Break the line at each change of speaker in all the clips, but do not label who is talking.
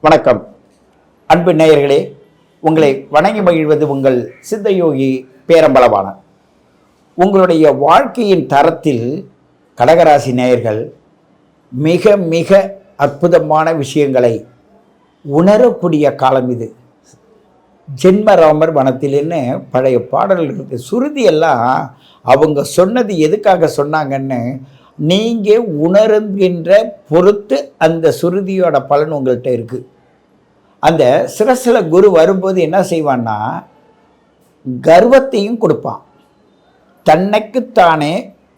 வணக்கம் அன்பு நேயர்களே, உங்களை வணங்கி மகிழ்வது உங்கள் சித்தயோகி பேரம்பலவாணன். உங்களுடைய வாழ்க்கையின் தரத்தில் கடகராசி நேயர்கள் மிக மிக அற்புதமான விஷயங்களை உணரக்கூடிய காலம் இது. ஜென்மராமர் வனத்தில்னு பழைய பாடல்களுக்கு சுருதியெல்லாம் அவங்க சொன்னது எதுக்காக சொன்னாங்கன்னு நீங்கள் உணருகின்ற பொறுத்து அந்த சுருதியோட பலன் உங்கள்கிட்ட இருக்குது. அந்த சிரசில் குரு வரும்போது என்ன செய்வான்னா, கர்வத்தையும் கொடுப்பான். தன்னைக்குத்தானே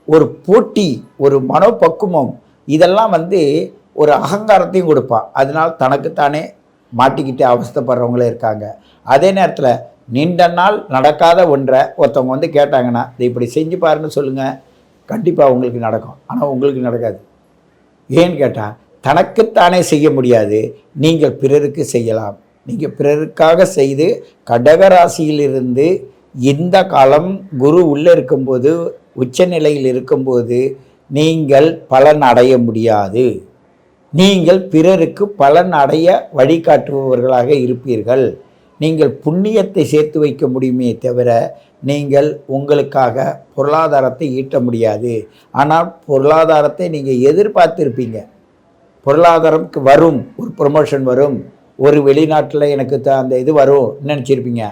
ஒரு போட்டி, ஒரு மனோபக்குவம், இதெல்லாம் ஒரு அகங்காரத்தையும் கொடுப்பான். அதனால் தனக்குத்தானே மாட்டிக்கிட்டு அவஸ்தைப்படுறவங்களே இருக்காங்க. அதே நேரத்தில் நீண்ட நாள் நடக்காத ஒன்றை ஒருத்தவங்க கேட்டாங்கன்னா, இதை இப்படி செஞ்சு பாருன்னு சொல்லுங்கள், கண்டிப்பாக உங்களுக்கு நடக்கும். ஆனால் உங்களுக்கு நடக்காது. ஏன்னு கேட்டால், தனக்குத்தானே செய்ய முடியாது, நீங்கள் பிறருக்கு செய்யலாம். நீங்கள் பிறருக்காக செய்து கடகராசியிலிருந்து இந்த காலம் குரு உள்ளே இருக்கும்போது, உச்சநிலையில் இருக்கும்போது நீங்கள் பலன் அடைய முடியாது. நீங்கள் பிறருக்கு பலன் அடைய வழிகாட்டுபவர்களாக இருப்பீர்கள். நீங்கள் புண்ணியத்தை சேர்த்து வைக்க முடியுமே தவிர நீங்கள் உங்களுக்காக பொருளாதாரத்தை ஈட்ட முடியாது. ஆனால் பொருளாதாரத்தை நீங்கள் எதிர்பார்த்துருப்பீங்க. பொருளாதாரம்க்கு வரும், ஒரு ப்ரொமோஷன் வரும், ஒரு வெளிநாட்டில் எனக்கு அந்த இது வரும் நினச்சிருப்பீங்க.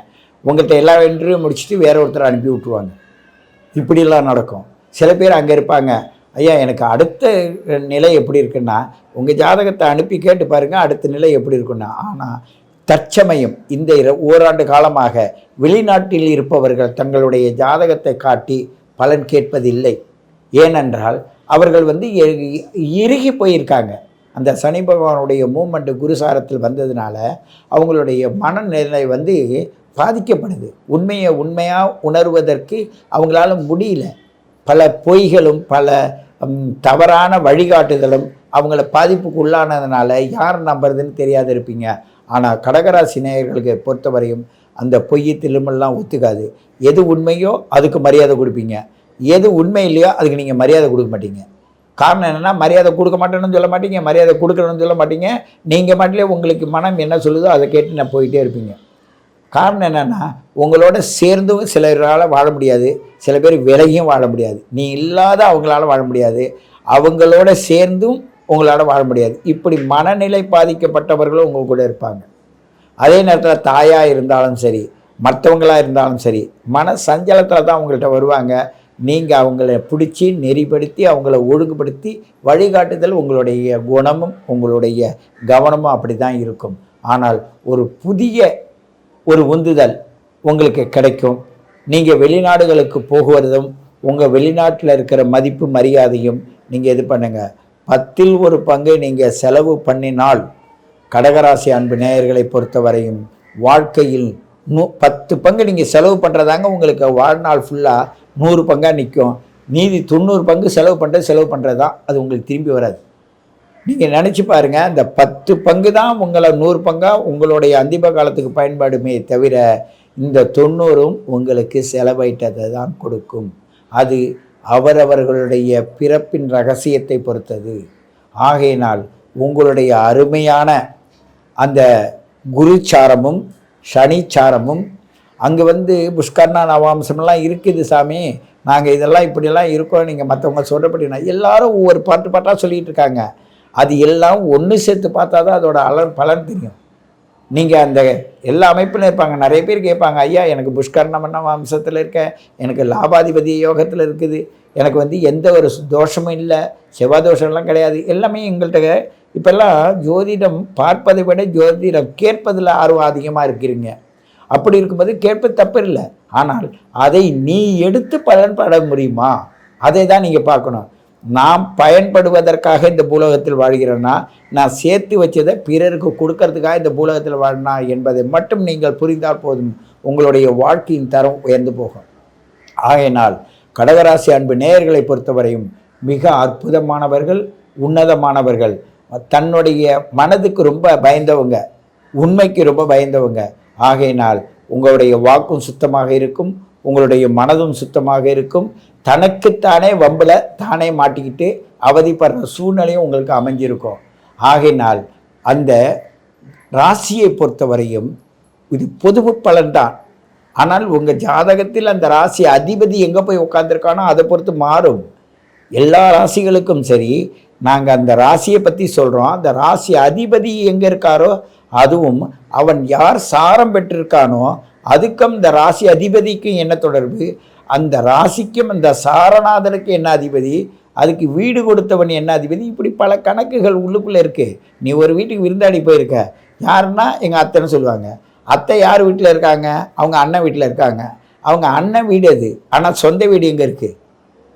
உங்கள்கிட்ட எல்லா இன்டர்வியூ முடிச்சுட்டு வேற ஒருத்தரை அனுப்பி விட்ருவாங்க. இப்படிலாம் நடக்கும். சில பேர் அங்கே இருப்பாங்க, ஐயா எனக்கு அடுத்த நிலை எப்படி இருக்குன்னா, உங்கள் ஜாதகத்தை அனுப்பி கேட்டு பாருங்கள் அடுத்த நிலை எப்படி இருக்குன்னா. ஆனால் தற்சமயம் இந்த ஓராண்டு காலமாக வெளிநாட்டில் இருப்பவர்கள் தங்களுடைய ஜாதகத்தை காட்டி பலன் கேட்பதில்லை. ஏனென்றால் அவர்கள் இறுகி போயிருக்காங்க. அந்த சனி பகவானுடைய மூமெண்ட்டு குருசாரத்தில் வந்ததுனால அவங்களுடைய மனநிலை பாதிக்கப்படுது. உண்மையாக உணர்வதற்கு அவங்களால முடியல. பல பொய்களும் பல தவறான வழிகாட்டுதலும் அவங்கள பாதிப்புக்கு உள்ளானதுனால யார் நம்புறதுன்னு தெரியாது இருப்பீங்க. ஆனால் கடகராசி நேயர்களுக்கு பொறுத்தவரையும் அந்த பொய் திரும்பெல்லாம் ஒத்துக்காது. எது உண்மையோ அதுக்கு மரியாதை கொடுப்பீங்க, எது உண்மை இல்லையோ அதுக்கு நீங்கள் மரியாதை கொடுக்க மாட்டீங்க. காரணம் என்னென்னா, மரியாதை கொடுக்க மாட்டேன்னு சொல்ல மாட்டீங்க, மரியாதை கொடுக்கணும்னு சொல்ல மாட்டீங்க. நீங்கள் மாட்டிலே உங்களுக்கு மனம் என்ன சொல்லுதோ அதை கேட்டு நான் போயிட்டே இருப்பீங்க. காரணம் என்னென்னா, உங்களோட சேர்ந்தும் சிலரால் வாழ முடியாது, சில பேர் விலகியும் வாழ முடியாது. நீ இல்லாத அவங்களால வாழ முடியாது, அவங்களோட சேர்ந்தும் உங்களால் வாழ முடியாது. இப்படி மனநிலை பாதிக்கப்பட்டவர்களும் உங்கள் கூட இருப்பாங்க. அதே நேரத்தில் தாயாக இருந்தாலும் சரி, மற்றவங்களாக இருந்தாலும் சரி, மன சஞ்சலத்தில் தான் உங்கள்கிட்ட வருவாங்க. நீங்கள் அவங்கள பிடிச்சி நெறிப்படுத்தி அவங்கள ஒழுங்குபடுத்தி வழிகாட்டுதல் உங்களுடைய குணமும் உங்களுடைய கவனமும் அப்படி தான் இருக்கும். ஆனால் ஒரு புதிய ஒரு உந்துதல் உங்களுக்கு கிடைக்கும். நீங்கள் வெளிநாடுகளுக்கு போகுவதும் உங்கள் வெளிநாட்டில் இருக்கிற மதிப்பு மரியாதையும் நீங்கள் இது பண்ணுங்கள். 10ல் 1 பங்கு நீங்கள் செலவு பண்ணினால், கடகராசி அன்பு நேயர்களை பொறுத்தவரையும் வாழ்க்கையில் 10 பங்கு நீங்கள் செலவு பண்ணுறதாங்க உங்களுக்கு வாழ்நாள் ஃபுல்லாக 100 பங்காக நிற்கும். மீதி 90 பங்கு செலவு பண்ணுறது தான் அது உங்களுக்கு திரும்பி வராது. நீங்கள் நினச்சி பாருங்கள், இந்த 10 பங்கு தான் உங்களை 100 பங்காக உங்களுடைய அந்திம காலத்துக்கு பயன்பாடுமே தவிர இந்த 90ம் உங்களுக்கு செலவைட்டதை தான் கொடுக்கும். அது அவரவர்களுடைய பிறப்பின் ரகசியத்தை பொறுத்தது. ஆகையினால் உங்களுடைய அருமையான அந்த குருச்சாரமும் சனிச்சாரமும் அங்கே புஷ்கர்ணா நவாம்சம்லாம் இருக்குது சாமி, நாங்கள் இதெல்லாம் இப்படியெல்லாம் இருக்கோம், நீங்கள் மற்றவங்க சொல்கிறபடினா எல்லாரும் ஒவ்வொரு பாட்டாக சொல்லிகிட்டு இருக்காங்க. அது எல்லாம் ஒன்று சேர்த்து பார்த்தா தான் அதோட பலன் தெரியும். நீங்கள் அந்த எல்லா அமைப்பிலும் இருப்பாங்க. நிறைய பேர் கேட்பாங்க, ஐயா எனக்கு புஷ்கர்ணமன்ன வம்சத்தில் இருக்கேன், எனக்கு லாபாதிபதி யோகத்தில் இருக்குது, எனக்கு எந்த ஒரு தோஷமும் இல்லை, செவ்வாய் தோஷம்லாம் கிடையாது, எல்லாமே எங்கள்கிட்ட. இப்போல்லாம் ஜோதிடம் பார்ப்பதை விட ஜோதிடம் கேட்பதில் ஆர்வம் அதிகமாக இருக்கிறீங்க. அப்படி இருக்கும்போது கேட்பது தப்பு இல்லை. ஆனால் அதை நீ எடுத்து பலன்பட முடியுமா, அதை தான் நீங்கள் பார்க்கணும். நாம் பயன்படுவதற்காக இந்த பூலோகத்தில் வாழ்கிறேன்னா, நான் சேர்த்து வச்சதை பிறருக்கு கொடுக்கறதுக்காக இந்த பூலோகத்தில் வாழ்னா என்பதை மட்டும் நீங்கள் புரிந்தால் போதும், உங்களுடைய வாழ்க்கையின் தரம் உயர்ந்து போகும். ஆகையினால் கடகராசி அன்பு நேயர்களை பொறுத்தவரையும் மிக அற்புதமானவர்கள், உன்னதமானவர்கள். தன்னுடைய மனதுக்கு ரொம்ப பயந்தவங்க, உண்மைக்கு ரொம்ப பயந்தவங்க. ஆகையினால் உங்களுடைய வாக்கும் சுத்தமாக இருக்கும், உங்களுடைய மனதும் சுத்தமாக இருக்கும். தனக்குத்தானே வம்பில் தானே மாட்டிக்கிட்டு அவதிப்படுற சூழ்நிலையும் உங்களுக்கு அமைஞ்சிருக்கும். ஆகையினால் அந்த ராசியை பொறுத்தவரையும் இது பொது பலன்தான். ஆனால் உங்கள் ஜாதகத்தில் அந்த ராசி அதிபதி எங்கே போய் உட்காந்துருக்கானோ அதை பொறுத்து மாறும். எல்லா ராசிகளுக்கும் சரி, நாங்கள் அந்த ராசியை பற்றி சொல்கிறோம். அந்த ராசி அதிபதி எங்கே இருக்காரோ அதுவும் அவன் யார் சாரம் பெற்றிருக்கானோ அதுக்கும் இந்த ராசி அதிபதிக்கும் என்ன தொடர்பு, அந்த ராசிக்கும் அந்த சாரநாதனுக்கு என்ன அதிபதி, அதுக்கு வீடு கொடுத்தவன் என்ன அதிபதி, இப்படி பல கணக்குகள் உள்ளுக்குள்ளே இருக்குது. நீ ஒரு வீட்டுக்கு விருந்தாடி போயிருக்க, யாருன்னா எங்கள் அத்தைன்னு சொல்லுவாங்க. அத்தை யார் வீட்டில் இருக்காங்க? அவங்க அண்ணன் வீட்டில் இருக்காங்க. அவங்க அண்ணன் வீடு அது, ஆனால் சொந்த வீடு எங்கே இருக்குது?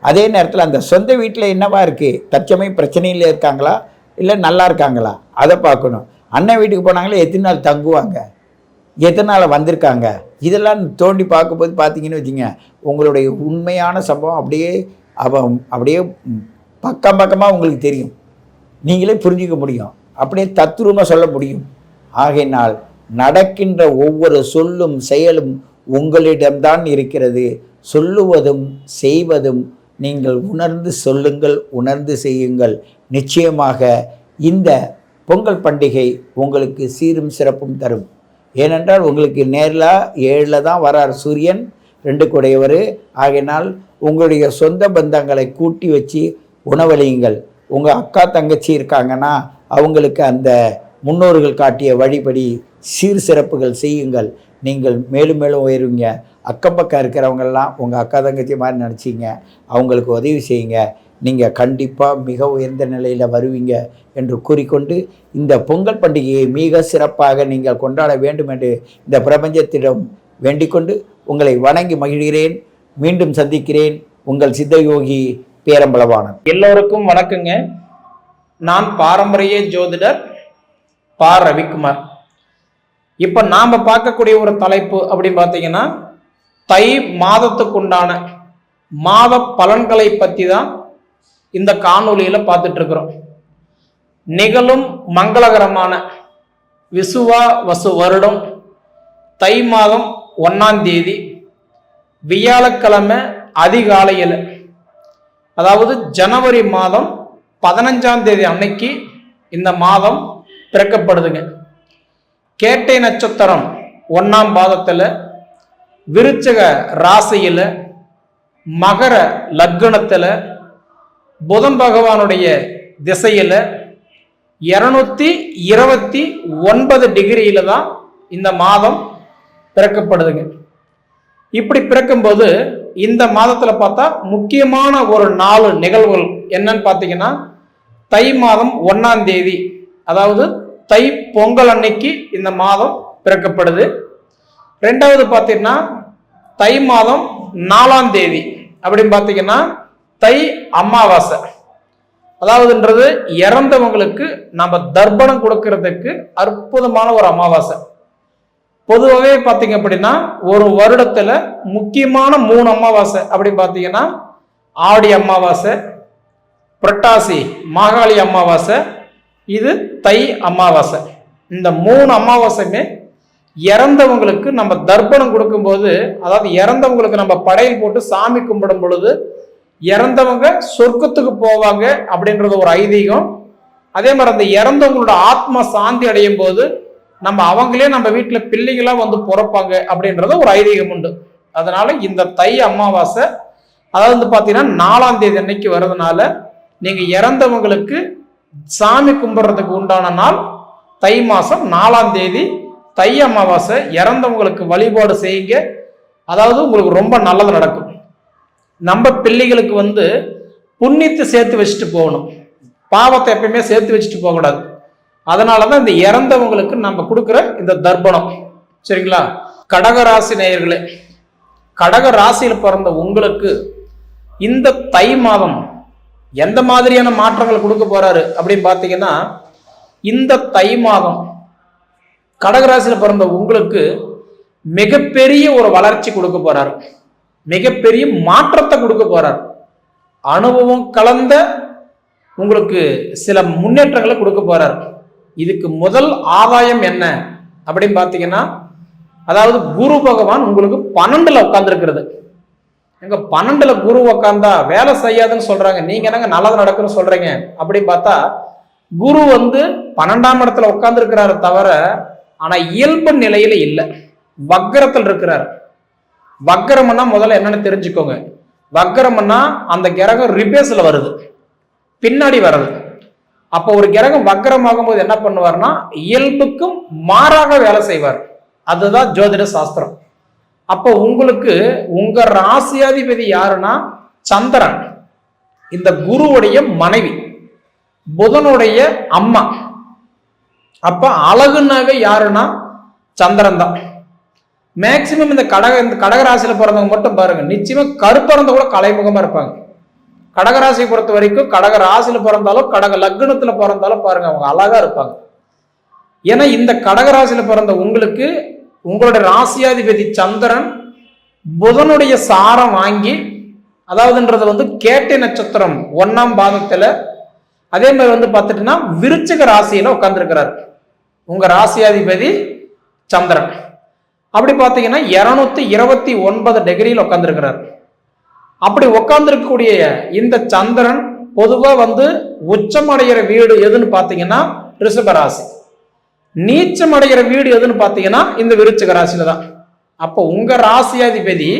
அதே நேரத்தில் அந்த சொந்த வீட்டில் என்னவா இருக்குது, தற்சமயம் பிரச்சனையில் இருக்காங்களா இல்லை நல்லா இருக்காங்களா, அதை பார்க்கணும். அண்ணன் வீட்டுக்கு போனாங்களே எத்தனை நாள் தங்குவாங்க, எத்தனை நாள் வந்திருக்காங்க, இதெல்லாம் தோண்டி பார்க்கும்போது பார்த்தீங்கன்னு வச்சுங்க, உங்களுடைய உண்மையான சம்பவம் அப்படியே பக்கமாக உங்களுக்கு தெரியும். நீங்களே புரிஞ்சிக்க முடியும், அப்படியே தத்துரூபமாக சொல்ல முடியும். ஆகையினால் நடக்கின்ற ஒவ்வொரு சொல்லும் செயலும் உங்களிடம்தான் இருக்கிறது. சொல்லுவதும் செய்வதும் நீங்கள் உணர்ந்து சொல்லுங்கள், உணர்ந்து செய்யுங்கள். நிச்சயமாக இந்த பொங்கல் பண்டிகை உங்களுக்கு சீரும் சிறப்பும் தரும். ஏனென்றால் உங்களுக்கு நேரில் 7 தான் வரார் சூரியன், 2 கூடையவர். ஆகையினால் உங்களுடைய சொந்த பந்தங்களை கூட்டி வச்சு உணவளியுங்கள். உங்கள் அக்கா தங்கச்சி இருக்காங்கன்னா அவங்களுக்கு அந்த முன்னோர்கள் காட்டிய வழிபடி சீர் சிறப்புகள் செய்யுங்கள். நீங்கள் மேலும் மேலும் உயருவீங்க. அக்கம் பக்கம் இருக்கிறவங்கெல்லாம் உங்கள் அக்கா தங்கச்சி மாதிரி நினச்சிங்க, அவங்களுக்கு உதவி செய்யுங்க. நீங்கள் கண்டிப்பாக மிக உயர்ந்த நிலையில் வருவீங்க என்று கூறிக்கொண்டு, இந்த பொங்கல் பண்டிகையை மிக சிறப்பாக நீங்கள் கொண்டாட வேண்டும் என்று இந்த பிரபஞ்சத்திடம் வேண்டிக்கொண்டு உங்களை வணங்கி மகிழ்கிறேன். மீண்டும் சந்திக்கிறேன். உங்கள் சித்தயோகி பேரம்பலவாணன்.
எல்லோருக்கும் வணக்கங்க. நான் பாரம்பரிய ஜோதிடர் பா. ரவிக்குமார். இப்போ நாம் பார்க்கக்கூடிய ஒரு தலைப்பு அப்படின்னு பார்த்தீங்கன்னா, தை மாதத்துக்குண்டான மாத பலன்களை பற்றி தான் இந்த காணொலியில் பார்த்துட்டு இருக்கிறோம். நிகழும் மங்களகரமான விசுவா வசு வருடம் தை மாதம் 1ஆம் தேதி வியாழக்கிழமை அதிகாலையில், அதாவது ஜனவரி மாதம் 15ஆம் தேதி அன்னைக்கு இந்த மாதம் பிறக்கப்படுதுங்க. கேட்டை நட்சத்திரம் 1ஆம் பாதத்தில், விருச்சக ராசியில், மகர லக்னத்தில், புதன் பகவானுடைய திசையில் 229 டிகிரியில தான் இந்த மாதம் பிறக்கப்படுதுங்க. இப்படி பிறக்கும்போது இந்த மாதத்தில் பார்த்தா முக்கியமான ஒரு 4 நிகழ்வுகள் என்னன்னு பார்த்தீங்கன்னா, தை மாதம் 1ஆம் தேதி, அதாவது தை பொங்கல் அன்னைக்கு இந்த மாதம் பிறக்கப்படுது. 2வது பார்த்தீங்கன்னா தை மாதம் 4ஆம் தேதி அப்படின்னு பார்த்தீங்கன்னா தை அமாவாசை. அதாவதுன்றது இறந்தவங்களுக்கு நம்ம தர்ப்பணம் கொடுக்கறதுக்கு அற்புதமான ஒரு அமாவாசை. பொதுவாகவே பார்த்தீங்க அப்படின்னா ஒரு வருடத்துல முக்கியமான 3 அமாவாசை அப்படின்னு பார்த்தீங்கன்னா, ஆடி அமாவாசை, புரட்டாசி மாகாளி அமாவாசை, இது தை அமாவாசை. இந்த 3 அமாவாசையுமே இறந்தவங்களுக்கு நம்ம தர்ப்பணம் கொடுக்கும்போது, அதாவது இறந்தவங்களுக்கு நம்ம படையல் போட்டு சாமி கும்பிடும் பொழுது இறந்தவங்க சொர்க்கத்துக்கு போவாங்க அப்படின்றது ஒரு ஐதீகம். அதே மாதிரி அந்த இறந்தவங்களோட ஆத்மா சாந்தி அடையும் போது அவங்களே நம்ம வீட்டுல பிள்ளைகளா வந்து பிறப்பாங்க அப்படின்றது ஒரு ஐதீகம் உண்டு. அதனால இந்த தை அமாவாசை, அதாவது பாத்தீங்கன்னா 4ஆம் தேதி அன்னைக்கு வர்றதுனால நீங்க இறந்தவங்களுக்கு சாமி கும்பிட்றதுக்கு உண்டான நாள் தை மாசம் 4ஆம் தேதி தை அமாவாசை. இறந்தவங்களுக்கு வழிபாடு செய்யுங்க, அதாவது உங்களுக்கு ரொம்ப நல்லது நடக்கும். நம்ம பிள்ளைகளுக்கு புண்ணியத்தை சேர்த்து வச்சுட்டு போகணும், பாவத்தை எப்பயுமே சேர்த்து வச்சுட்டு போகக்கூடாது. அதனாலதான் இந்த இறந்தவங்களுக்கு நம்ம கொடுக்குற இந்த தர்ப்பணம். சரிங்களா? கடகராசி நேயர்களே, கடக ராசியில பிறந்த உங்களுக்கு இந்த தை மாதம் எந்த மாதிரியான மாற்றங்கள் கொடுக்க போறாரு அப்படின்னு பார்த்தீங்கன்னா, இந்த தை மாதம் கடகராசியில பிறந்த உங்களுக்கு மிகப்பெரிய ஒரு வளர்ச்சி கொடுக்க போறாரு, மிகப்பெரிய மாற்றத்தை கொடுக்க போறார். அனுபவம் கலந்த உங்களுக்கு சில முன்னேற்றங்களை கொடுக்க போறார். இதுக்கு முதல் ஆதாயம் என்ன அப்படின்னு பார்த்தீங்கன்னா, அதாவது குரு பகவான் உங்களுக்கு 12ல உட்கார்ந்துருக்கிறது. எங்க 12ல குரு உட்கார்ந்தா வேலை செய்யாதுன்னு சொல்றாங்க, நீங்க என்னங்க நல்லது நடக்குன்னு சொல்றீங்க அப்படின்னு பார்த்தா, குரு 12ஆம் இடத்துல உட்கார்ந்து இருக்கிறாரு தவிர ஆனா இயல்பு நிலையில இல்லை, வக்கரத்தில் இருக்கிறார். வக்கரம்னா முதல்ல என்னன்னு தெரிஞ்சுக்கோங்க. வக்கரம்னா அந்த கிரகம் ரிபேஸ்ல வருது, பின்னாடி வர்றது. அப்போ ஒரு கிரகம் வக்கரமாகும் போது என்ன பண்ணுவார்னா இயல்புக்கும் மாறாக வேலை செய்வார். அதுதான் ஜோதிட சாஸ்திரம். அப்போ உங்களுக்கு உங்க ராசியாதிபதி யாருன்னா சந்திரன், இந்த குருவுடைய மனைவி, புதனுடைய அம்மா. அப்ப அழகுனாவே யாருன்னா சந்திரன் தான். மேக்சிமம் இந்த கடகராசியில பிறந்தவங்க மட்டும் பாருங்க, நிச்சயமா கருப்பிறந்த கூட கலைமுகமா இருப்பாங்க. கடகராசியை பொறுத்த வரைக்கும் கடக ராசியில பிறந்தாலும் கடக லக்னத்துல பிறந்தாலும் பாருங்க அவங்க அழகா இருப்பாங்க. ஏன்னா இந்த கடகராசியில பிறந்த உங்களுக்கு உங்களுடைய ராசியாதிபதி சந்திரன் புதனுடைய சாரம் வாங்கி, அதாவதுன்றது கேட்டை நட்சத்திரம் 1ஆம் பாதத்துல, அதே மாதிரி பார்த்துட்டுன்னா விருச்சிக ராசியில உட்கார்ந்துருக்கிறார் உங்க ராசியாதிபதி சந்திரன். அப்படி பார்த்தீங்கன்னா 229 டிகிரியில் உட்கார்ந்துருக்கிறார். அப்படி உட்கார்ந்துருக்கக்கூடிய இந்த சந்திரன் பொதுவா உச்சம் அடைகிற வீடு எதுன்னு பார்த்தீங்கன்னா ரிஷப ராசி, நீச்சம் அடைகிற வீடு எதுன்னு பார்த்தீங்கன்னா இந்த விருச்சிக ராசியில தான். அப்போ உங்க ராசியாதிபதி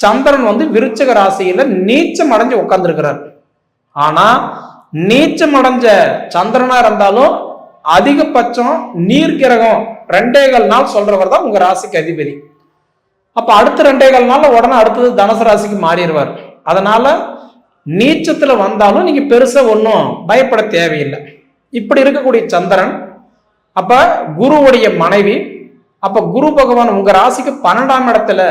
சந்திரன் விருச்சிக ராசியில நீச்சம் அடைஞ்சு உட்கார்ந்துருக்கிறார். ஆனா நீச்சம் அடைஞ்ச சந்திரனா இருந்தாலும் அதிகபட்சம் நீர் கிரகம் 2.25 நாள் சொல்றவர் தான் உங்க ராசிக்கு அதிபதி. அப்ப அடுத்த 2.25 நாள்ல உடனே அடுத்தது தனுசு ராசிக்கு மாறிடுவார். அதனால நீச்சத்துல வந்தாலும் நீங்க பெருசா ஒன்றும் பயப்பட தேவையில்லை. இப்படி இருக்கக்கூடிய சந்திரன் அப்ப குருவுடைய மனைவி, அப்ப குரு பகவான் உங்க ராசிக்கு 12ஆம் இடத்துல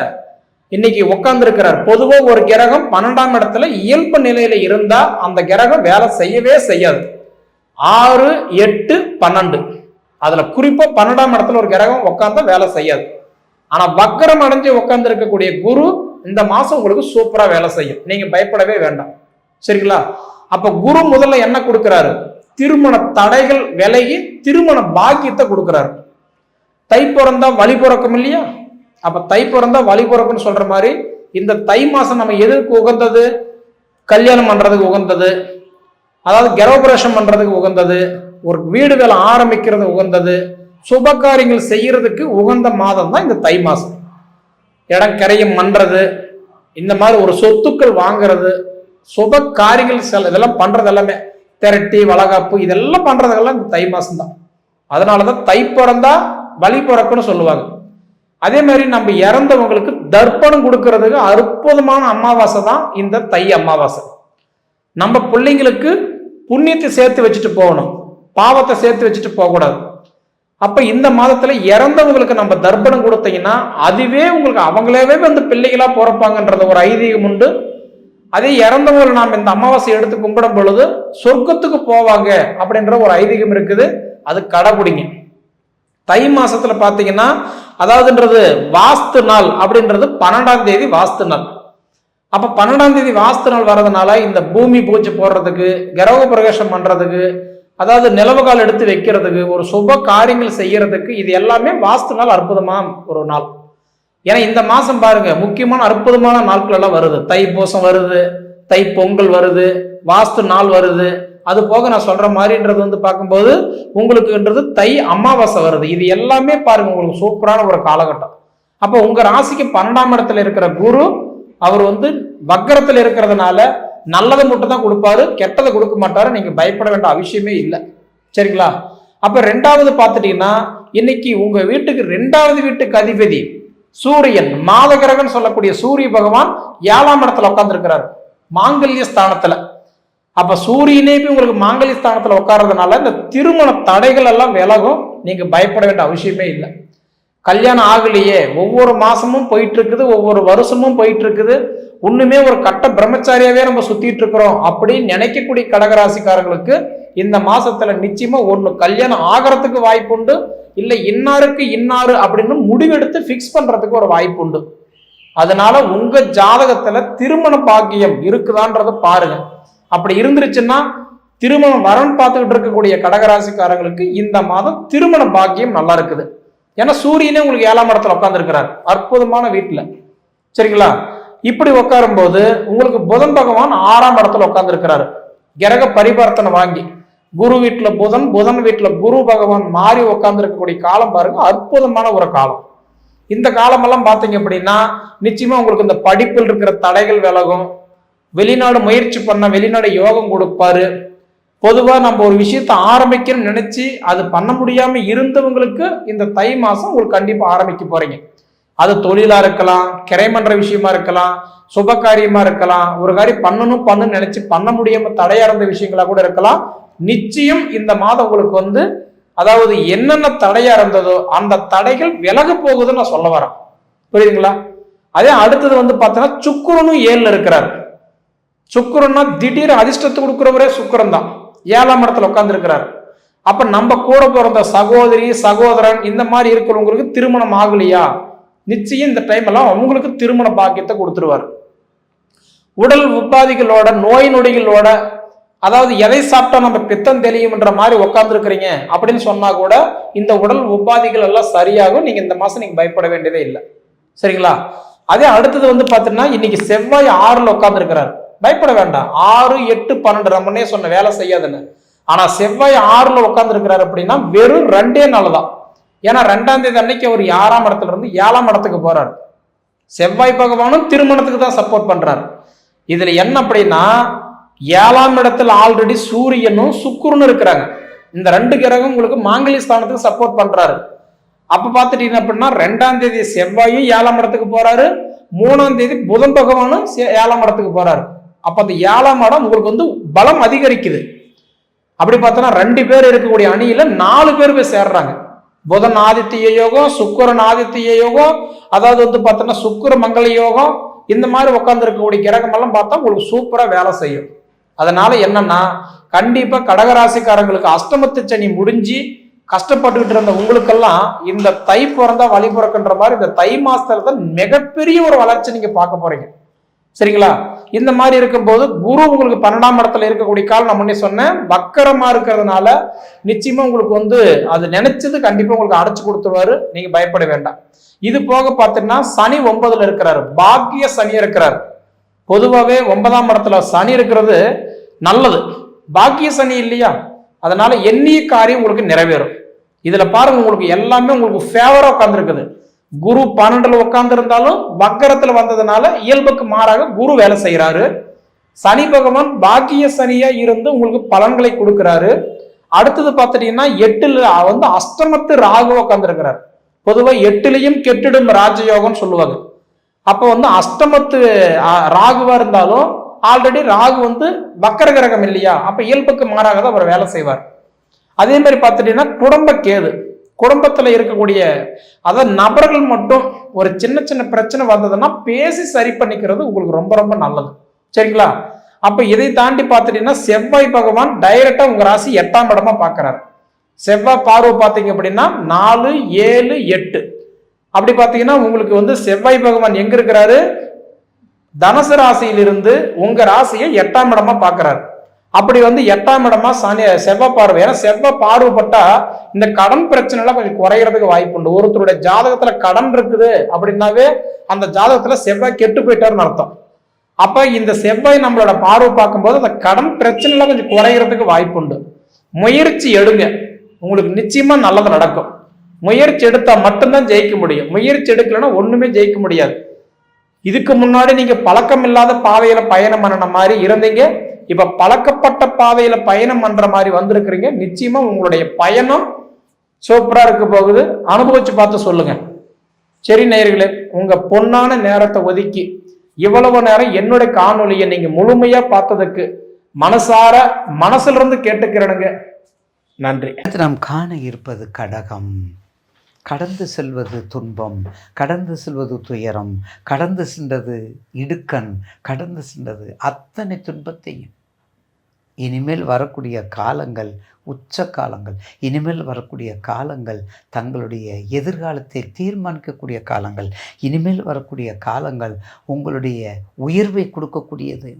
இன்னைக்கு உட்கார்ந்து இருக்கிறார். பொதுவா ஒரு கிரகம் 12ஆம் இடத்துல இயல்பு நிலையில இருந்தா அந்த கிரகம் வேலை செய்யவே செய்யாது. 6, 8, 12 அதுல குறிப்பா 12ஆம் இடத்துல ஒரு கிரகம் உட்கார்ந்தா வேலை செய்யாது. ஆனா வக்கரம் அடைஞ்சு உட்கார்ந்து இருக்கக்கூடிய குரு இந்த மாசம் உங்களுக்கு சூப்பரா வேலை செய்யும், நீங்க பயப்படவே வேண்டாம். சரிங்களா? அப்ப குரு முதல்ல என்ன கொடுக்கிறாரு? திருமண தடைகள் விலகி திருமண பாக்கியத்தை கொடுக்கிறாரு. தை பிறந்தா வழி பிறக்கும் இல்லையா? அப்ப தை பிறந்தா வழி பிறக்கும்னு சொல்ற மாதிரி இந்த தை மாசம் நம்ம எதுக்கு உகந்தது? கல்யாணம் பண்றதுக்கு உகந்தது, அதாவது கிரகப்பிரவேசம் பண்றதுக்கு உகந்தது, ஒரு வீடு வேலை ஆரம்பிக்கிறது உகந்தது, சுப காரியங்கள் செய்யறதுக்கு உகந்த மாதம் தான் இந்த தை மாசம். இடம் கரையம் பண்றது, இந்த மாதிரி ஒரு சொத்துக்கள் வாங்குறது, சுப காரியங்கள் இதெல்லாம் பண்றது எல்லாமே திரட்டி வளகாப்பு இதெல்லாம் பண்றதுக்கெல்லாம் இந்த தை மாசம் தான். அதனாலதான் தை பிறந்தா வழி பிறக்குன்னு சொல்லுவாங்க. அதே மாதிரி நம்ம இறந்தவங்களுக்கு தர்ப்பணம் கொடுக்கறதுக்கு அற்புதமான அமாவாசை தான் இந்த தை அமாவாசை. நம்ம பிள்ளைங்களுக்கு புண்ணியத்தை சேர்த்து வச்சுட்டு போகணும், பாவத்தை சேர்த்து வச்சுட்டு போகக்கூடாது. அப்ப இந்த மாதத்துல இறந்தவங்களுக்கு நம்ம தர்ப்பணம் கொடுத்தீங்கன்னா அதுவே உங்களுக்கு அவங்களே பிள்ளைகளா பிறப்பாங்கன்றது ஒரு ஐதீகம் உண்டு. அதே இறந்தவங்களை நாம் இந்த அமாவாசை எடுத்து கும்பிடும் பொழுது சொர்க்கத்துக்கு போவாங்க அப்படின்ற ஒரு ஐதீகம் இருக்குது. அது கடைபிடிங்க. தை மாசத்துல பாத்தீங்கன்னா அதாவதுன்றது வாஸ்து நாள் அப்படின்றது 12ஆம் தேதி வாஸ்து நாள். அப்ப 12ஆம் தேதி வாஸ்து நாள் வர்றதுனால இந்த பூமி பூஜை போடுறதுக்கு, கிரக பிரவேசம் பண்றதுக்கு, அதாவது நிலவுகால் எடுத்து வைக்கிறதுக்கு, ஒரு சுப காரியங்கள் செய்யறதுக்கு இது எல்லாமே வாஸ்து நாள் அற்புதமான ஒரு நாள். ஏன்னா இந்த மாசம் பாருங்க முக்கியமான அற்புதமான நாட்கள் எல்லாம் வருது. தை பூசம் வருது, தை பொங்கல் வருது, வாஸ்து நாள் வருது. அது போக நான் சொல்ற மாதிரின்றது பார்க்கும்போது உங்களுக்குன்றது தை அமாவாசை வருது. இது எல்லாமே பாருங்க உங்களுக்கு சூப்பரான ஒரு காலகட்டம். அப்ப உங்க ராசிக்கு 12ஆம் இடத்துல இருக்கிற குரு அவர் வக்கரத்துல இருக்கிறதுனால நல்லதை மட்டும் தான் கொடுப்பாரு, கெட்டதை கொடுக்க மாட்டாரு. நீங்க பயப்பட வேண்டிய அவசியமே இல்லை. சரிங்களா? அப்ப 2வது பார்த்துட்டீங்கன்னா இன்னைக்கு உங்க வீட்டுக்கு 2வது வீட்டுக்கு அதிபதி சூரியன், மாத கிரகன் சொல்லக்கூடிய சூரிய பகவான் 7ஆம் இடத்துல உட்கார்ந்து இருக்கிறார், மாங்கல்ய ஸ்தானத்துல. அப்ப சூரியனே உங்களுக்கு மாங்கல்ய ஸ்தானத்துல உட்கார்றதுனால இந்த திருமண தடைகள் எல்லாம் விலகும், நீங்க பயப்பட வேண்டிய அவசியமே இல்லை. கல்யாணம் ஆகலையே, ஒவ்வொரு மாசமும் போயிட்டு இருக்குது, ஒவ்வொரு வருஷமும் போயிட்டு இருக்குது, ஒண்ணுமே ஒரு கட்ட பிரம்மச்சாரியாவே நம்ம சுத்திட்டு இருக்கிறோம் அப்படின்னு நினைக்கக்கூடிய கடகராசிக்காரர்களுக்கு இந்த மாசத்துல நிச்சயமா ஒண்ணு கல்யாணம் ஆகிறதுக்கு வாய்ப்பு உண்டு, இல்ல இன்னாருக்கு இன்னாரு அப்படின்னு முடிவெடுத்து பிக்ஸ் பண்றதுக்கு ஒரு வாய்ப்பு உண்டு. அதனால உங்க ஜாதகத்துல திருமண பாக்கியம் இருக்குதான்றத பாருங்க. அப்படி இருந்துருச்சுன்னா திருமணம் வரன் பார்த்துக்கிட்டு இருக்கக்கூடிய கடகராசிக்காரங்களுக்கு இந்த மாதம் திருமண பாக்கியம் நல்லா இருக்குது. ஏன்னா சூரியனே உங்களுக்கு 7ஆம் இடத்துல உட்கார்ந்து இருக்கிறார், அற்புதமான வீட்டுல. சரிங்களா? இப்படி உட்காரும் போது உங்களுக்கு புதன் பகவான் 6ஆம் இடத்துல உட்கார்ந்து இருக்கிறாரு, கிரக பரிவர்த்தனை வாங்கி. குரு வீட்டுல புதன், புதன் வீட்டுல குரு பகவான் மாறி உட்கார்ந்து இருக்கக்கூடிய காலம் பாருங்க, அற்புதமான ஒரு காலம். இந்த காலமெல்லாம் பார்த்தீங்க அப்படின்னா நிச்சயமா உங்களுக்கு இந்த படிப்பில் இருக்கிற தடைகள் விலகும். வெளிநாடு முயற்சி பண்ண வெளிநாடு யோகம் கொடுப்பாரு. பொதுவா நம்ம ஒரு விஷயத்த ஆரம்பிக்கணும்னு நினைச்சு அது பண்ண முடியாம இருந்தவங்களுக்கு இந்த தை மாசம் உங்களுக்கு கண்டிப்பா ஆரம்பிக்க போறீங்க. அது தொழிலா இருக்கலாம், கிரைமன்ற விஷயமா இருக்கலாம், சுப காரியமா இருக்கலாம், ஒரு காரியம் பண்ணணும்னு நினைச்சு பண்ண முடியாம தடையா இருந்த விஷயங்களா கூட இருக்கலாம். நிச்சயம் இந்த மாதம் உங்களுக்கு அதாவது என்னென்ன தடையா இருந்ததோ அந்த தடைகள் விலக போகுதுன்னு நான் சொல்ல வரேன். புரியுதுங்களா? அதே அடுத்தது பார்த்தீங்கன்னா சுக்கிரனும் 7ல இருக்கிறார். சுக்கிரன்னா திடீர் அதிர்ஷ்டத்தை கொடுக்குறவரே சுக்கிரன் தான். 7ஆம் இடத்துல உட்கார்ந்து இருக்கிறார். அப்ப நம்ம கூட பிறந்த சகோதரி, சகோதரன் இந்த மாதிரி இருக்கிறவங்களுக்கு திருமணம் ஆகலையா, நிச்சயம் இந்த டைம் எல்லாம் அவங்களுக்கு திருமண பாக்கியத்தை கொடுத்துருவார். உடல் உபாதிகளோட, நோய் நொடிகளோட, அதாவது எதை சாப்பிட்டா நம்ம பித்தம் தெளியும்ன்ற மாதிரி உட்கார்ந்து இருக்கிறீங்க அப்படின்னு சொன்னா கூட இந்த உடல் உபாதிகள் எல்லாம் சரியாகும். நீங்க இந்த மாசம் நீங்க பயப்பட வேண்டியதே இல்லை. சரிங்களா? அதே அடுத்தது பாத்தீங்கன்னா இன்னைக்கு செவ்வாய் 6ல உட்கார்ந்து இருக்கிறார். பயப்பட வேண்டாம். 6, 8, 12 ரமணே சொன்ன வேலை செய்யாதுன்னு. ஆனா செவ்வாய் 6ல உட்கார்ந்து இருக்கிறார் அப்படின்னா வெறும் 2 நாள் தான். ஏன்னா 2ஆம் தேதி அன்னைக்கு அவர் 6ஆம் இடத்துல இருந்து 7ஆம் இடத்துக்கு போறாரு. செவ்வாய் பகவானும் திருமணத்துக்கு தான் சப்போர்ட் பண்றாரு. இதுல என்ன அப்படின்னா 7ஆம் இடத்துல ஆல்ரெடி சூரியனும் சுக்கிரனும் இருக்கிறாங்க. இந்த 2 கிரகம் உங்களுக்கு மாங்கல்ய ஸ்தானத்துக்கு சப்போர்ட் பண்றாரு. அப்ப பாத்துட்டீங்க அப்படின்னா 2ஆம் தேதி செவ்வாயும் 7ஆம் இடத்துக்கு போறாரு, 3ஆம் தேதி புதன் பகவானும் 7ஆம் இடத்துக்கு போறாரு. அப்ப அந்த 7ஆம் இடம் உங்களுக்கு பலம் அதிகரிக்குது. அப்படி பார்த்தோன்னா 2 பேர் இருக்கக்கூடிய அணியில 4 பேர் போய் சேர்றாங்க. புதன் ஆதித்ய யோகம், சுக்கிரன் ஆதித்ய யோகம், அதாவது பார்த்தோன்னா சுக்கிர மங்கள யோகம், இந்த மாதிரி உட்கார்ந்து இருக்கக்கூடிய கிரகம் எல்லாம் பார்த்தா உங்களுக்கு சூப்பரா வேலை செய்யும். அதனால என்னன்னா கண்டிப்பா கடகராசிக்காரங்களுக்கு அஷ்டமத்து சனி முடிஞ்சு கஷ்டப்பட்டுக்கிட்டு இருந்த உங்களுக்கெல்லாம் இந்த தை பிறந்தா வழி பிறக்குன்ற மாதிரி இந்த தை மாசத்துல தான் மிகப்பெரிய ஒரு வளர்ச்சி நீங்க பார்க்க போறீங்க. சரிங்களா? இந்த மாதிரி இருக்கும்போது குரு உங்களுக்கு 12ஆம் இடத்துல இருக்கக்கூடிய காலம் நான் முன்னே சொன்னேன், வக்கரமா இருக்கிறதுனால நிச்சயமா உங்களுக்கு அது நினைச்சது கண்டிப்பா உங்களுக்கு அடைச்சு கொடுத்துருவாரு. நீங்க பயப்பட வேண்டாம். இது போக பார்த்தீங்கன்னா சனி 9ல இருக்கிறாரு, பாக்கிய சனி இருக்கிறார். பொதுவாகவே 9ஆம் இடத்துல சனி இருக்கிறது நல்லது, பாக்கிய சனி இல்லையா? அதனால எண்ணிய காரியம் உங்களுக்கு நிறைவேறும். இதுல பாருங்க உங்களுக்கு எல்லாமே உங்களுக்கு ஃபேவரா உட்கார்ந்துருக்குது. குரு 12ல உட்கார்ந்து இருந்தாலும் வக்கரத்துல வந்ததுனால இயல்புக்கு மாறாக குரு வேலை செய்யறாரு. சனி பகவான் பாக்கிய சனியா இருந்து உங்களுக்கு பலன்களை கொடுக்கிறாரு. அடுத்தது பார்த்துட்டீங்கன்னா 8ல அஷ்டமத்து ராகு உட்கார்ந்து இருக்கிறார். பொதுவா 8லையும் கெட்டிடும் ராஜயோகம் சொல்லுவாங்க. அப்போ அஷ்டமத்து ராகுவா இருந்தாலும் ஆல்ரெடி ராகு வக்கர கிரகம் இல்லையா? அப்ப இயல்புக்கு மாறாக தான் அவர் வேலை செய்வார். அதே மாதிரி பார்த்துட்டீங்கன்னா குடும்ப கேது, குடும்பத்துல இருக்கக்கூடிய அதாவது நபர்கள் மட்டும் ஒரு சின்ன சின்ன பிரச்சனை வந்ததுன்னா பேசி சரி பண்ணிக்கிறது உங்களுக்கு ரொம்ப ரொம்ப நல்லது. சரிங்களா? அப்ப இதை தாண்டி பார்த்துட்டீங்கன்னா செவ்வாய் பகவான் டைரக்டா உங்க ராசி 8ஆம் இடமா பாக்குறாரு. செவ்வாய் பார்வை பார்த்தீங்க அப்படின்னா 4, 7, 8. அப்படி பார்த்தீங்கன்னா உங்களுக்கு செவ்வாய் பகவான் எங்க இருக்கிறாரு? தனுசு ராசியிலிருந்து உங்க ராசியை 8ஆம் இடமா பாக்குறாரு. அப்படி 8ஆம் இடமா செவ்வாய் பார்வை. ஏன்னா செவ்வாய் பார்வைப்பட்டா இந்த கடன் பிரச்சனை எல்லாம் கொஞ்சம் குறையறதுக்கு வாய்ப்பு உண்டு. ஒருத்தருடைய ஜாதகத்துல கடன் இருக்குது அப்படின்னாவே அந்த ஜாதகத்துல செவ்வாய் கெட்டு போயிட்டாருன்னு அர்த்தம். அப்ப இந்த செவ்வாய் நம்மளோட பார்வை பார்க்கும்போது அந்த கடன் பிரச்சனை எல்லாம் கொஞ்சம் குறையறதுக்கு வாய்ப்பு உண்டு. முயற்சி எடுங்க, உங்களுக்கு நிச்சயமா நல்லது நடக்கும். முயற்சி எடுத்தா மட்டும்தான் ஜெயிக்க முடியும். முயற்சி எடுக்கலன்னா ஒண்ணுமே ஜெயிக்க முடியாது. இதுக்கு முன்னாடி நீங்க பழக்கம் இல்லாத பாதையில பயணம் பண்ண மாதிரி இருந்தீங்க, இப்ப பழக்கப்பட்ட பாதையில பயணம் பண்ற மாதிரி வந்திருக்கிறீங்க. நிச்சயமா உங்களுடைய பயணம் சூப்பரா இருக்க போகுது. அனுபவிச்சு பார்த்து சொல்லுங்க. சரி நேயர்களே, உங்க பொன்னான நேரத்தை ஒதுக்கி இவ்வளவு நேரம் என்னுடைய காணொலியை நீங்க முழுமையா பார்த்ததுக்கு மனசார மனசுல இருந்து கேட்டுக்கிறனுங்க. நன்றி.
நாம் காண இருப்பது கடகம். கடந்து செல்வது துன்பம், கடந்து செல்வது துயரம், கடந்து சென்றது இடுக்கண், கடந்து சென்றது அத்தனை துன்பத்தையும் இனிமேல் வரக்கூடிய காலங்கள் உச்ச காலங்கள், இனிமேல் வரக்கூடிய காலங்கள் தங்களுடைய எதிர்காலத்தை தீர்மானிக்கக்கூடிய காலங்கள், இனிமேல் வரக்கூடிய காலங்கள் உங்களுடைய உயர்வை கொடுக்கக்கூடியது,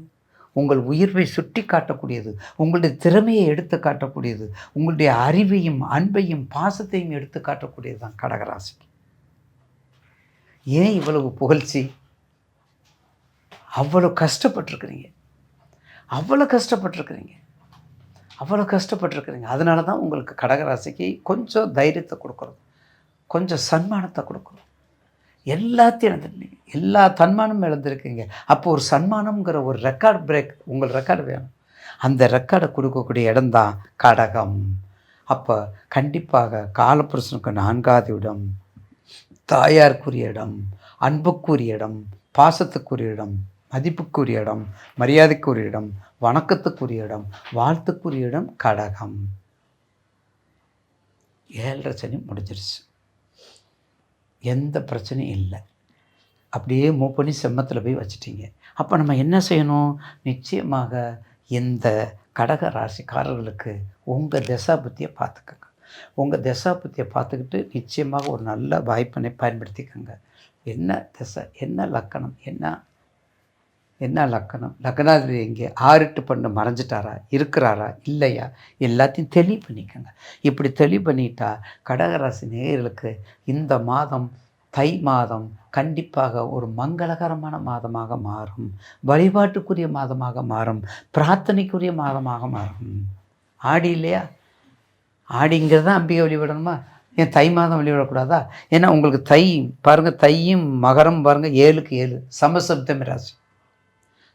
உங்கள் உயர்வை சுட்டி காட்டக்கூடியது, உங்களுடைய திறமையை எடுத்து காட்டக்கூடியது, உங்களுடைய அறிவையும் அன்பையும் பாசத்தையும் எடுத்து காட்டக்கூடியது தான் கடகராசிக்கு. ஏன் இவ்வளவு புகழ்ச்சி? அவ்வளோ கஷ்டப்பட்டிருக்கிறீங்க, அவ்வளோ கஷ்டப்பட்டிருக்கிறீங்க. அவ்வளோ கஷ்டப்பட்டுருக்குறீங்க. அதனால தான் உங்களுக்கு கடகராசிக்கு கொஞ்சம் தைரியத்தை கொடுக்குறோம், கொஞ்சம் சன்மானத்தை கொடுக்குறோம். எல்லாத்தையும் இழந்துட்டீங்க, எல்லா தன்மானமும் இழந்திருக்கீங்க. அப்போ ஒரு சன்மானம்ங்கிற ஒரு ரெக்கார்ட் பிரேக், உங்கள் ரெக்கார்டு வேணும். அந்த ரெக்கார்டை கொடுக்கக்கூடிய இடம்தான் கடகம். அப்போ கண்டிப்பாக காலபுருஷனுக்கு 4வது இடம், தாயாருக்குரிய இடம், அன்புக்குரிய இடம், பாசத்துக்குரிய இடம், மதிப்புக்குரிய இடம், மரியாதைக்குரிய இடம், வணக்கத்துக்குரிய இடம், வாழ்த்துக்குரிய இடம் கடகம். 7.5 சனி முடிஞ்சிருச்சு, எந்த பிரச்சனையும் இல்லை. அப்படியே மூவ் பண்ணி செம்மத்தில் போய் வச்சிட்டிங்க. அப்போ நம்ம என்ன செய்யணும்? நிச்சயமாக இந்த கடக ராசிக்காரர்களுக்கு உங்கள் தசாபுத்தியை பார்த்துக்கோங்க. உங்கள் தசாபுத்தியை பார்த்துக்கிட்டு நிச்சயமாக ஒரு நல்ல வாய்ப்பினை பயன்படுத்திக்கோங்க. என்ன தசை, என்ன லக்கணம், என்ன லக்கணம், லக்னாதிபதி எங்கே, 6-8 பண்ணு மறைஞ்சிட்டாரா, இருக்கிறாரா, இல்லையா, எல்லாத்தையும் தெளிவு பண்ணிக்கோங்க. இப்படி தெளிவு பண்ணிட்டா கடகராசி நேயர்களுக்கு இந்த மாதம், தை மாதம் கண்டிப்பாக ஒரு மங்களகரமான மாதமாக மாறும், வழிபாட்டுக்குரிய மாதமாக மாறும், பிரார்த்தனைக்குரிய மாதமாக மாறும். ஆடி இல்லையா, ஆடிங்கிறது தான் அம்பிகை வழிபடணுமா? ஏன் தை மாதம் வழிபடக்கூடாதா? ஏன்னா உங்களுக்கு தை பாருங்கள், தையும் மகரம் பாருங்கள், 7க்கு 7 சமசப்தமி ராசி,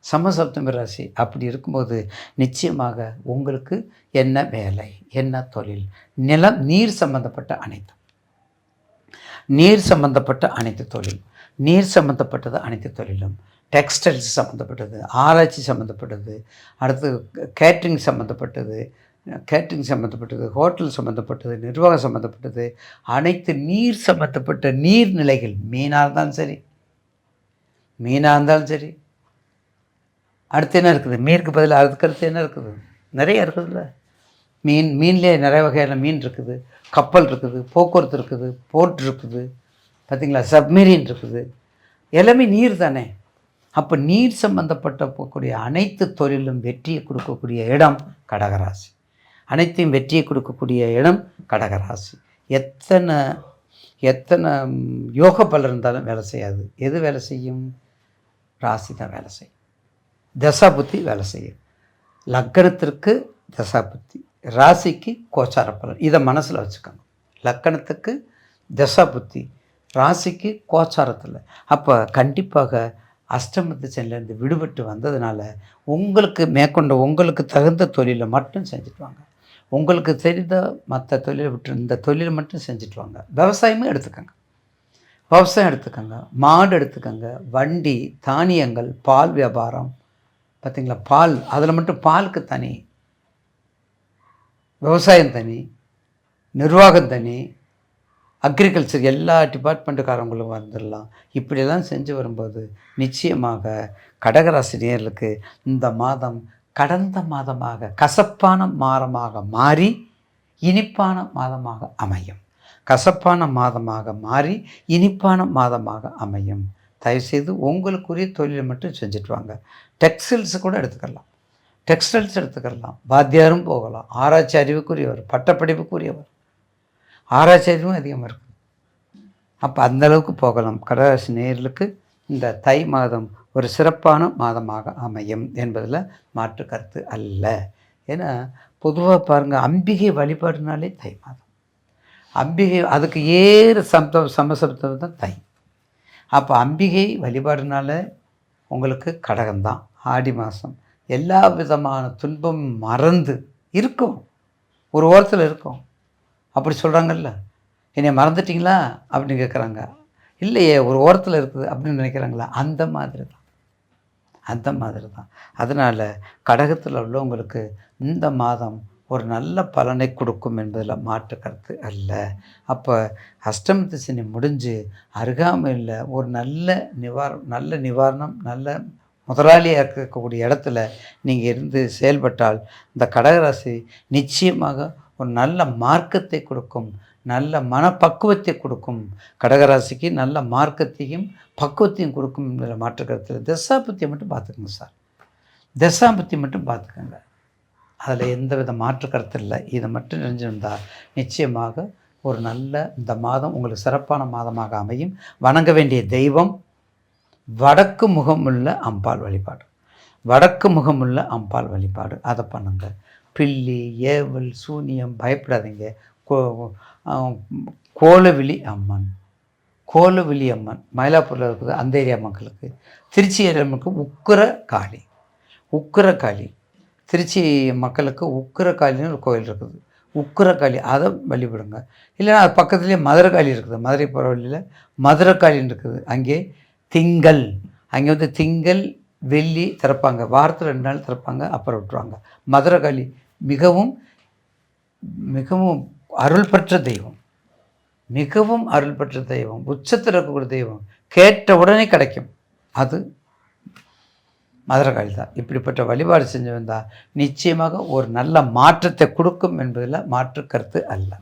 சமசப்தமி ராசி. அப்படி இருக்கும்போது நிச்சயமாக உங்களுக்கு என்ன வேலை, என்ன தொழில், நிலம், நீர் சம்பந்தப்பட்ட அனைத்தும், நீர் சம்பந்தப்பட்ட அனைத்து தொழில், நீர் சம்பந்தப்பட்டது அனைத்து தொழிலும், டெக்ஸ்டைல்ஸ் சம்மந்தப்பட்டது, ஆராய்ச்சி சம்மந்தப்பட்டது, அடுத்து கேட்ரிங் சம்மந்தப்பட்டது, ஹோட்டல் சம்மந்தப்பட்டது, நிர்வாகம் சம்மந்தப்பட்டது, அனைத்து நீர் சம்மந்தப்பட்ட நீர்நிலைகள், மீனாக இருந்தாலும் சரி. அடுத்து என்ன இருக்குது? மீனுக்கு பதில் அதுக்கடுத்து என்ன இருக்குது? நிறைய இருக்குதுல்ல. மீன்லேயே நிறைய வகையான மீன் இருக்குது, கப்பல் இருக்குது, போக்குவரத்து இருக்குது, போர்ட் இருக்குது, பார்த்திங்களா, சப்மெரீன் இருக்குது, எல்லாமே நீர் தானே. அப்போ நீர் சம்பந்தப்பட்ட போகக்கூடிய அனைத்து தொழிலும் வெற்றியை கொடுக்கக்கூடிய இடம் கடகராசி, அனைத்தையும் வெற்றியை கொடுக்கக்கூடிய இடம் கடகராசி. எத்தனை யோக பலன் இருந்தாலும் வேலை செய்யாது. எது வேலை செய்யும்? ராசி தான் வேலை செய்யும், தசாபுத்தி வேலை செய்யும். லக்கணத்திற்கு தசாபுத்தி, ராசிக்கு கோச்சார பலன். இதை மனசில் வச்சுக்கணும். லக்கணத்துக்கு தசாபுத்தி, ராசிக்கு கோச்சாரத்தில். அப்போ கண்டிப்பாக அஷ்டமத்து சனிலேருந்து விடுபட்டு வந்ததுனால உங்களுக்கு மேற்கொண்ட உங்களுக்கு தகுந்த தொழிலை மட்டும் செஞ்சுட்டு வாங்க. உங்களுக்கு தெரிந்த மற்ற தொழிலை விட்டு இந்த தொழிலை மட்டும் செஞ்சுட்டு வாங்க. விவசாயமும் எடுத்துக்கோங்க, விவசாயம் எடுத்துக்கோங்க, மாடு எடுத்துக்கோங்க, வண்டி, தானியங்கள், பால் வியாபாரம், பார்த்திங்களா, பால், அதில் மட்டும் பாலுக்கு தனி, விவசாயம் தனி, நிர்வாகம் தனி, அக்ரிகல்ச்சர் எல்லா டிபார்ட்மெண்ட்டுக்காரங்களும் வந்துடலாம். இப்படியெல்லாம் செஞ்சு வரும்போது நிச்சயமாக கடகராசி நேயர்களுக்கு இந்த மாதம் கடந்த மாதமாக கசப்பான மாதமாக மாறி இனிப்பான மாதமாக அமையும். கசப்பான மாதமாக மாறி இனிப்பான மாதமாக அமையும். தயவுசெய்து உங்களுக்குரிய தொழிலை மட்டும் செஞ்சுட்டு வாங்க. டெக்ஸ்டைல்ஸு கூட எடுத்துக்கலாம், டெக்ஸ்டைல்ஸ் எடுத்துக்கலாம், வாத்தியாரும் போகலாம், ஆராய்ச்சி அறிவுக்குரியவர், பட்டப்படிப்புக்குரியவர், ஆராய்ச்சி அறிவும் அதிகமாக இருக்குது. அப்போ அந்தளவுக்கு போகலாம். கடகராசி நேயர்களுக்கு இந்த தை மாதம் ஒரு சிறப்பான மாதமாக அமையும் என்பதில் மாற்று கருத்து அல்ல. ஏன்னா பொதுவாக பாருங்கள், அம்பிகை வழிபாடுனாலே தை மாதம், அம்பிகை அதுக்கு சமசப்தம் தான் தை. அப்போ அம்பிகை வழிபாடுனால உங்களுக்கு கடகம்தான். ஆடி மாதம் எல்லா விதமான துன்பம் மறந்து இருக்கும், ஒரு ஓரத்தில் இருக்கும். அப்படி சொல்கிறாங்கல்ல, என்னை மறந்துட்டிங்களா அப்படின்னு கேட்குறாங்க. இல்லையே, ஒரு ஓரத்தில் இருக்குது அப்படின்னு நினைக்கிறாங்களா? அந்த மாதிரி தான். அதனால் கடகத்தில் உள்ளவங்களுக்கு இந்த மாதம் ஒரு நல்ல பலனை கொடுக்கும் என்பதில் மாற்று கருத்து அல்ல. அப்போ அஷ்டமத்து சனி முடிஞ்சு அருகாமையில் ஒரு நல்ல நிவாரணம், நல்ல முதலாளியாக இருக்கக்கூடிய இடத்துல நீங்கள் இருந்து செயல்பட்டால் இந்த கடகராசி நிச்சயமாக ஒரு நல்ல மார்க்கத்தை கொடுக்கும், நல்ல மனப்பக்குவத்தை கொடுக்கும். கடகராசிக்கு நல்ல மார்க்கத்தையும் பக்குவத்தையும் கொடுக்கும் என்பதில் மாற்று கருத்தில். தசாபுத்தியை மட்டும் பார்த்துக்கோங்க சார், தசாபுத்தி மட்டும் பார்த்துக்கோங்க, அதில் எந்த வித மாற்று கருத்து இல்லை. இதை மட்டும் தெரிஞ்சிருந்தால் நிச்சயமாக ஒரு நல்ல இந்த மாதம் உங்களுக்கு சிறப்பான மாதமாக அமையும். வணங்க வேண்டிய தெய்வம் வடக்கு முகமுள்ள அம்பாள் வழிபாடு, வடக்கு முகமுள்ள அம்பாள் வழிபாடு, அதை பண்ணுங்கள். பில்லி ஏவல் சூனியம் பயப்படாதீங்க. கோலவிழி அம்மன், கோலவிழி அம்மன் மயிலாப்பூரில் இருக்குது, அந்த ஏரியா மக்களுக்கு. திருச்சி ஏரியா மக்களுக்கு உக்கிரகாளி, திருச்சி மக்களுக்கு உக்கிரகாளின்னு ஒரு கோயில் இருக்குது. உக்கிரகாளி அதை வழிபடுங்க. இல்லைன்னா அது பக்கத்துலேயே மதுரகாளி இருக்குது, மதுரை போகிற வழியில் மதுரகாளின்னு இருக்குது. அங்கே வந்து திங்கள் வெள்ளி திறப்பாங்க, வாரத்தில் 2 நாள் திறப்பாங்க, அப்புறம் விட்டுருவாங்க. மதுரகாளி மிகவும் மிகவும் அருள் பெற்ற தெய்வம், மிகவும் அருள் பெற்ற தெய்வம், உச்சத்தில் இருக்கக்கூடிய தெய்வம், கேட்ட உடனே கிடைக்கும். அது மதுரகாளி தான். இப்படிப்பட்ட வழிபாடு செஞ்சு வந்தால் நிச்சயமாக ஒரு நல்ல மாற்றத்தை கொடுக்கும் என்பதில் மாற்று கருத்து அல்ல.